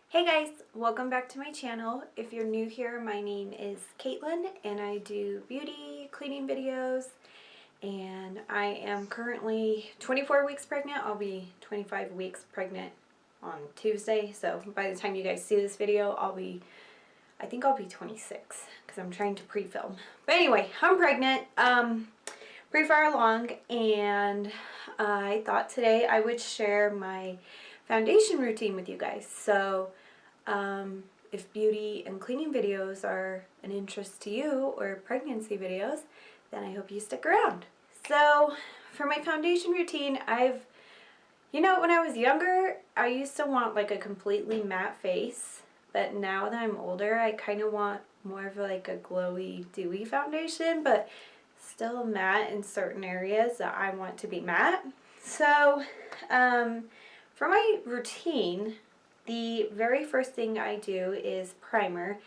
Hey guys, welcome back to my channel. If you're new here, my name is Caitlin and I do beauty cleaning videos, and I am currently 24 weeks pregnant. I'll be 25 weeks pregnant on Tuesday, so by the time you guys see this video I think I'll be 26 because I'm trying to pre-film. But anyway, I'm pregnant, pretty far along, and I thought today I would share my foundation routine with you guys. So if beauty and cleaning videos are an interest to you, or pregnancy videos, then I hope you stick around. So for my foundation routine, when I was younger, I used to want like a completely matte face, but now that I'm older, I kind of want more of like a glowy, dewy foundation, but still matte in certain areas that I want to be matte. So for my routine, the very first thing I do is primer,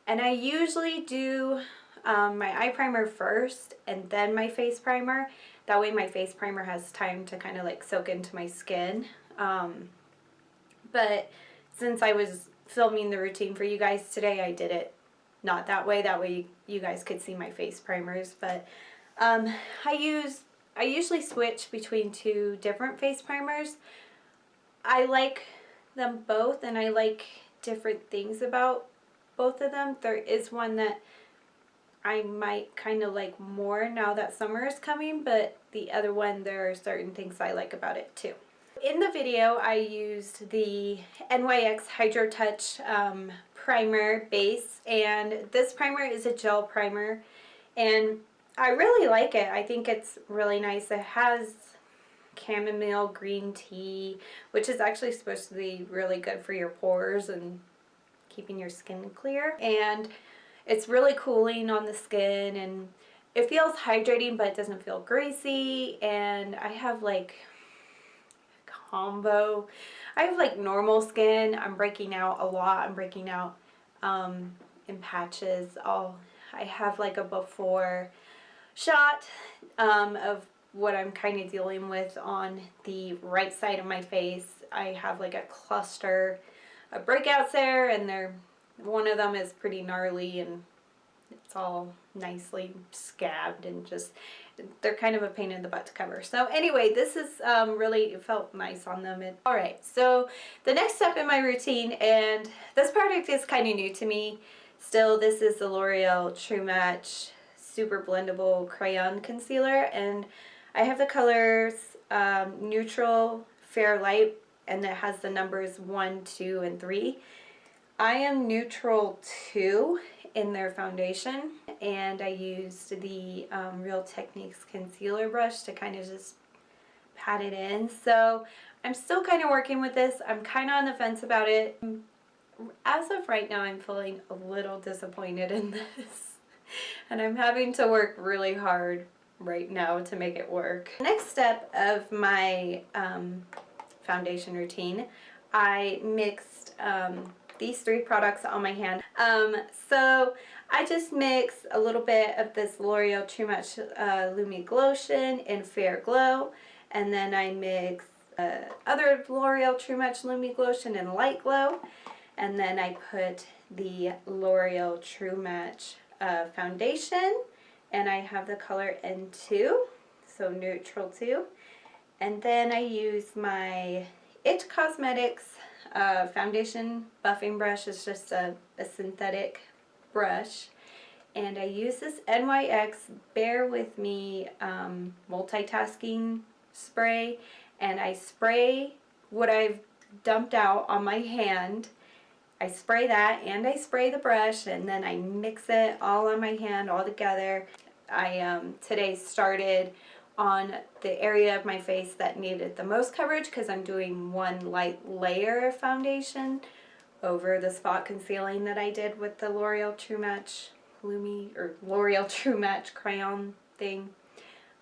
and I usually do my eye primer first and then my face primer. That way my face primer has time to kind of like soak into my skin. But since I was filming the routine for you guys today, I did it not that way. That way you guys could see my face primers. But I usually switch between two different face primers. I like them both, and I like different things about both of them. There is one that I might kind of like more now that summer is coming, but the other one, there are certain things I like about it too. In the video, I used the NYX Hydro Touch primer base, and this primer is a gel primer, and I really like it. I think it's really nice. It has chamomile green tea, which is actually supposed to be really good for your pores and keeping your skin clear, and it's really cooling on the skin, and it feels hydrating, but it doesn't feel greasy. And I have like combo. I have like normal skin. I'm breaking out a lot. I'm breaking out in patches. I have like a before shot of what I'm kind of dealing with on the right side of my face. I have like a cluster of breakouts there, and one of them is pretty gnarly, and it's all nicely scabbed, and just they're kind of a pain in the butt to cover. So anyway, this is really, it felt nice on them. Alright, so the next step in my routine, and this product is kind of new to me still, this is the L'Oreal True Match Super Blendable Crayon Concealer, and I have the colors Neutral, Fair, Light, and it has the numbers 1, 2, and 3. I am Neutral 2 in their foundation, and I used the Real Techniques concealer brush to kind of just pat it in. So I'm still kind of working with this. I'm kind of on the fence about it. As of right now, I'm feeling a little disappointed in this, and I'm having to work really hard right now to make it work. Next step of my foundation routine, I mixed these three products on my hand. So I just mix a little bit of this L'Oreal True Match Lumi Glotion in Fair Glow, and then I mix other L'Oreal True Match Lumi Glotion in Light Glow, and then I put the L'Oreal True Match foundation, and I have the color N2, so Neutral 2, and then I use my It Cosmetics foundation buffing brush. It's just a synthetic brush, and I use this NYX Bear With Me multitasking spray, and I spray what I've dumped out on my hand. I spray that, and I spray the brush, and then I mix it all on my hand all together. I today started on the area of my face that needed the most coverage, because I'm doing one light layer of foundation over the spot concealing that I did with the L'Oreal True Match Lumi, or L'Oreal True Match crayon thing.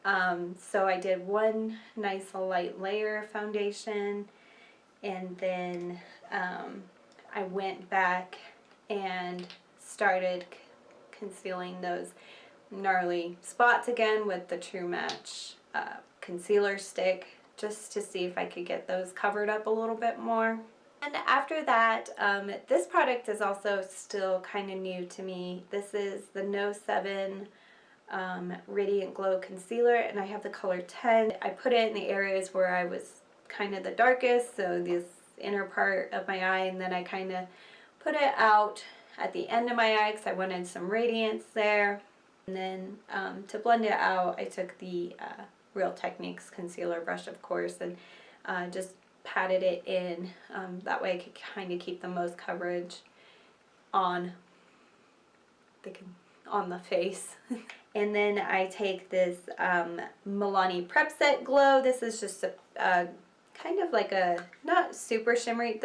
So I did one nice light layer of foundation, and then I went back and started concealing those gnarly spots again with the True Match concealer stick, just to see if I could get those covered up a little bit more. And after that, this product is also still kind of new to me. This is the No 7 Radiant Glow Concealer, and I have the color 10. I put it in the areas where I was kind of the darkest, so this inner part of my eye, and then I kind of put it out at the end of my eye because I wanted some radiance there. And then to blend it out, I took the Real Techniques concealer brush, of course, and just patted it in. That way I could kind of keep the most coverage on the face. And then I take this Milani Prep Set Glow. This is just a kind of like a, not super shimmery.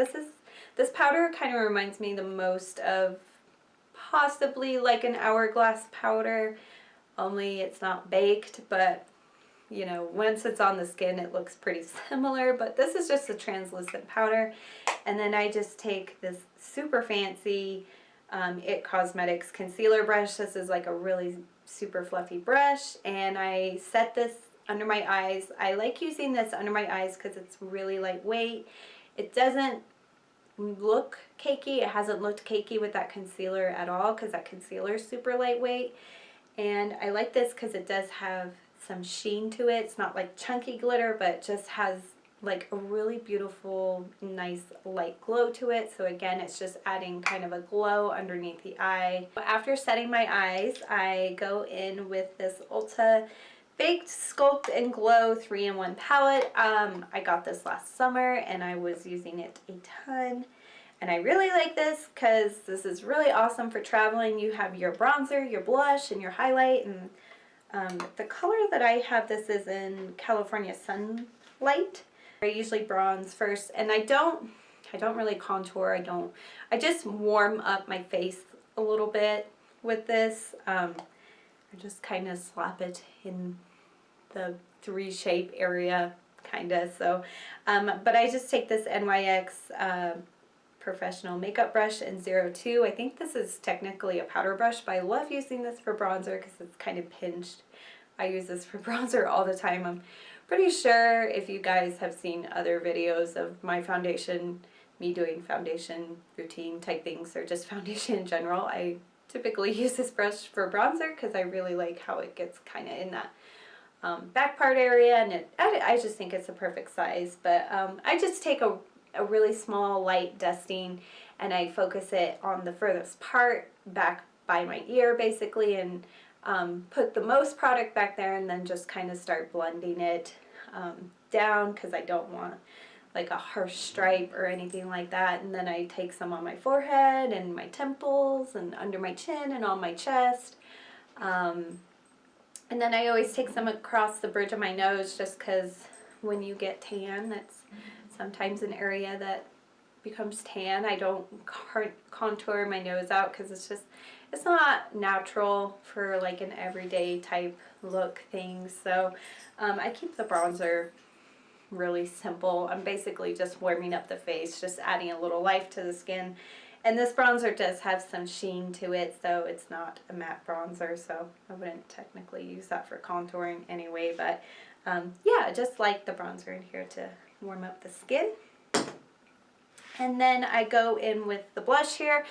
This powder kind of reminds me the most of possibly like an Hourglass powder, only it's not baked, but you know, once it's on the skin it looks pretty similar. But this is just a translucent powder, and then I just take this super fancy It Cosmetics concealer brush. This is like a really super fluffy brush, and I set this under my eyes. I like using this under my eyes because it's really lightweight. It doesn't look cakey. It hasn't looked cakey with that concealer at all because that concealer is super lightweight. And I like this because it does have some sheen to it. It's not like chunky glitter, but it just has like a really beautiful, nice light glow to it. So again, it's just adding kind of a glow underneath the eye. After setting my eyes, I go in with this Ulta Baked Sculpt and Glow 3-in-1 palette. I got this last summer and I was using it a ton. And I really like this because this is really awesome for traveling. You have your bronzer, your blush, and your highlight. And the color that I have this is in California Sunlight. I usually bronze first, and I don't really contour. I just warm up my face a little bit with this. I just kind of slap it in the 3 shape area, kind of. So, but I just take this NYX professional makeup brush in 02. I think this is technically a powder brush, but I love using this for bronzer because it's kind of pinched. I use this for bronzer all the time. I'm pretty sure if you guys have seen other videos of my foundation, me doing foundation routine type things, or just foundation in general, I typically use this brush for bronzer because I really like how it gets kind of in that back part area, and I just think it's a perfect size. But I just take a really small light dusting and I focus it on the furthest part back by my ear basically, and put the most product back there, and then just kind of start blending it down because I don't want like a harsh stripe or anything like that. And then I take some on my forehead and my temples and under my chin and on my chest. And then I always take some across the bridge of my nose, just because when you get tan, that's sometimes an area that becomes tan. I don't contour my nose out because it's not natural for like an everyday type look thing. So I keep the bronzer really simple. I'm basically just warming up the face, just adding a little life to the skin. And this bronzer does have some sheen to it, so it's not a matte bronzer, so I wouldn't technically use that for contouring anyway. But yeah, I just like the bronzer in here to warm up the skin. And then I go in with the blush here.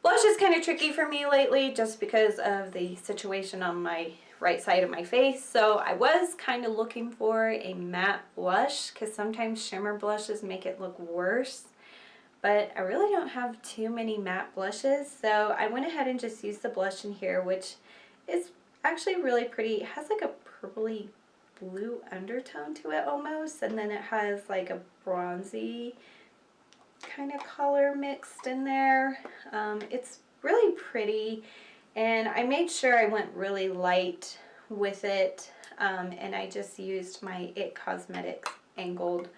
Blush is kind of tricky for me lately just because of the situation on my right side of my face. So I was kind of looking for a matte blush because sometimes shimmer blushes make it look worse. But I really don't have too many matte blushes, so I went ahead and just used the blush in here, which is actually really pretty. It has like a purpley blue undertone to it almost, and then it has like a bronzy kind of color mixed in there. It's really pretty, and I made sure I went really light with it, and I just used my It Cosmetics angled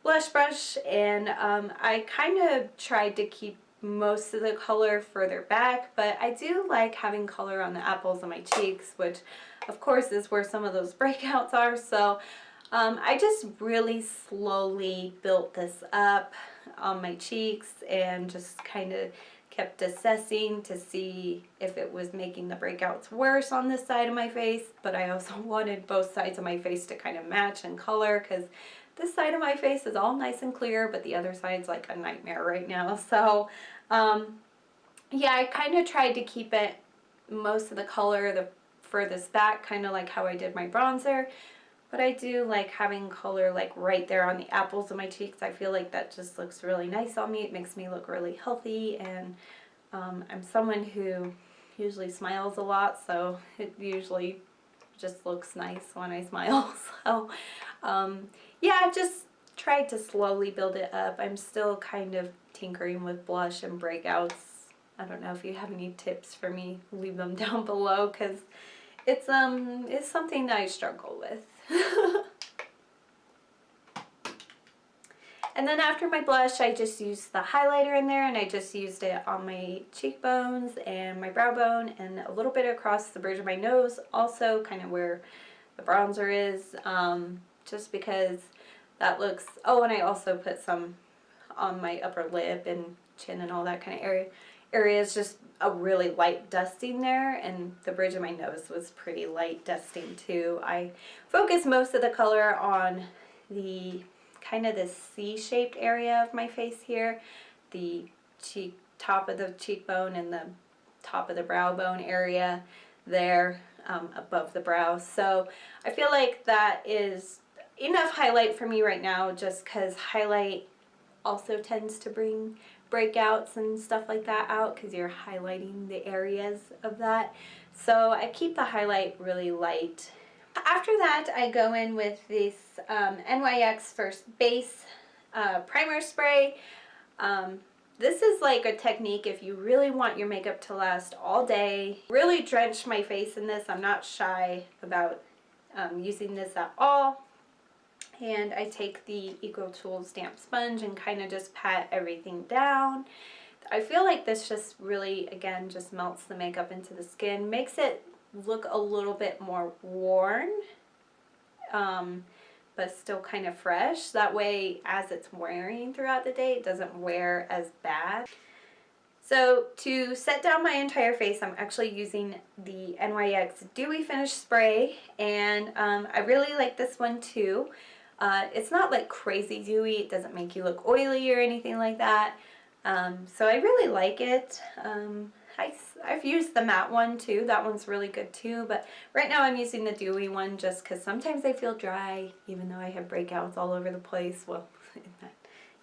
blush brush, and I kind of tried to keep most of the color further back, but I do like having color on the apples of my cheeks, which of course is where some of those breakouts are. So I just really slowly built this up on my cheeks and just kind of kept assessing to see if it was making the breakouts worse on this side of my face, but I also wanted both sides of my face to kind of match in color because this side of my face is all nice and clear, but the other side's like a nightmare right now. So yeah, I kind of tried to keep it most of the color the furthest back, kind of like how I did my bronzer. But I do like having color like right there on the apples of my cheeks. I feel like that just looks really nice on me. It makes me look really healthy, and I'm someone who usually smiles a lot, so it usually just looks nice when I smile. So yeah, I just tried to slowly build it up. I'm still kind of tinkering with blush and breakouts. I don't know if you have any tips for me, leave them down below, because it's something that I struggle with. And then after my blush, I just used the highlighter in there, and I just used it on my cheekbones and my brow bone and a little bit across the bridge of my nose, also kind of where the bronzer is, just because that looks, oh, and I also put some on my upper lip and chin and all that kind of areas, just a really light dusting there, and the bridge of my nose was pretty light dusting too. I focused most of the color on the kind of this C-shaped area of my face here, the top of the cheekbone and the top of the brow bone area there, above the brow. So I feel like that is enough highlight for me right now, just because highlight also tends to bring breakouts and stuff like that out, because you're highlighting the areas of that. So I keep the highlight really light. After that, I go in with this NYX First Base primer spray. This is like a technique if you really want your makeup to last all day. Really drench my face in this. I'm not shy about using this at all. And I take the Eco Tools damp sponge and kind of just pat everything down. I feel like this just really, again, just melts the makeup into the skin, makes it look a little bit more worn, but still kind of fresh. That way, as it's wearing throughout the day, it doesn't wear as bad. So to set down my entire face, I'm actually using the NYX Dewy Finish Spray, and I really like this one too. It's not like crazy dewy, it doesn't make you look oily or anything like that, so I really like it. I've used the matte one too, that one's really good too, but right now I'm using the dewy one just because sometimes I feel dry, even though I have breakouts all over the place, well, in that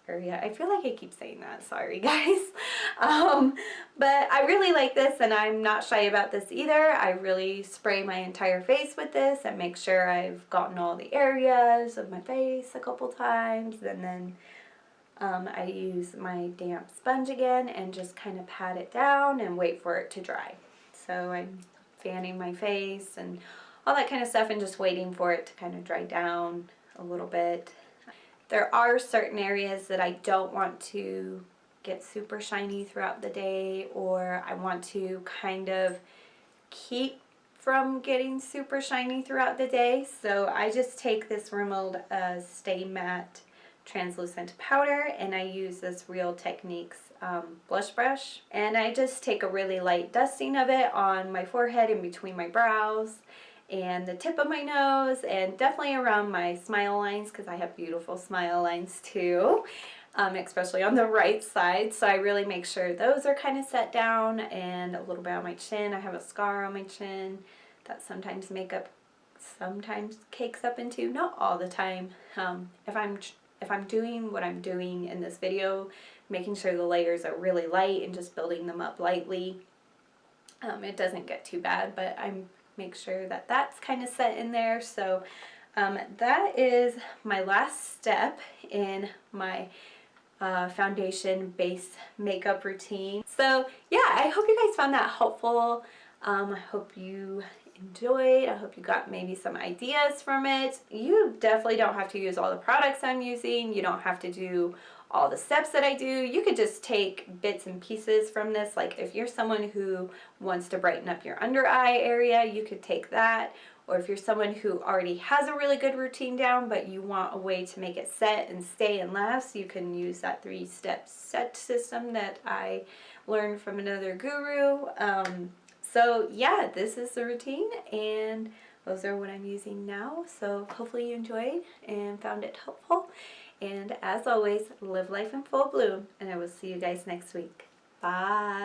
area. I feel like I keep saying that, sorry guys. But I really like this, and I'm not shy about this either. I really spray my entire face with this and make sure I've gotten all the areas of my face a couple times, and then I use my damp sponge again and just kind of pat it down and wait for it to dry. So I'm fanning my face and all that kind of stuff and just waiting for it to kind of dry down a little bit. There are certain areas that I don't want to get super shiny throughout the day, or I want to kind of keep from getting super shiny throughout the day. So I just take this Rimmel Stay Matte translucent powder, and I use this Real Techniques blush brush, and I just take a really light dusting of it on my forehead in between my brows and the tip of my nose, and definitely around my smile lines, because I have beautiful smile lines too, especially on the right side. So I really make sure those are kind of set down, and a little bit on my chin. I have a scar on my chin that sometimes makeup sometimes cakes up into, not all the time. If I'm doing what I'm doing in this video, making sure the layers are really light and just building them up lightly, it doesn't get too bad, but I'm make sure that that's kind of set in there. So that is my last step in my foundation base makeup routine. So yeah, I hope you guys found that helpful. I hope you enjoyed. I hope you got maybe some ideas from it. You definitely don't have to use all the products I'm using. You don't have to do all the steps that I do. You could just take bits and pieces from this. Like if you're someone who wants to brighten up your under eye area, you could take that. Or if you're someone who already has a really good routine down, but you want a way to make it set and stay and last, you can use that 3-step set system that I learned from another guru. So yeah, this is the routine, and those are what I'm using now. So hopefully you enjoyed and found it helpful. And as always, live life in full bloom, and I will see you guys next week. Bye.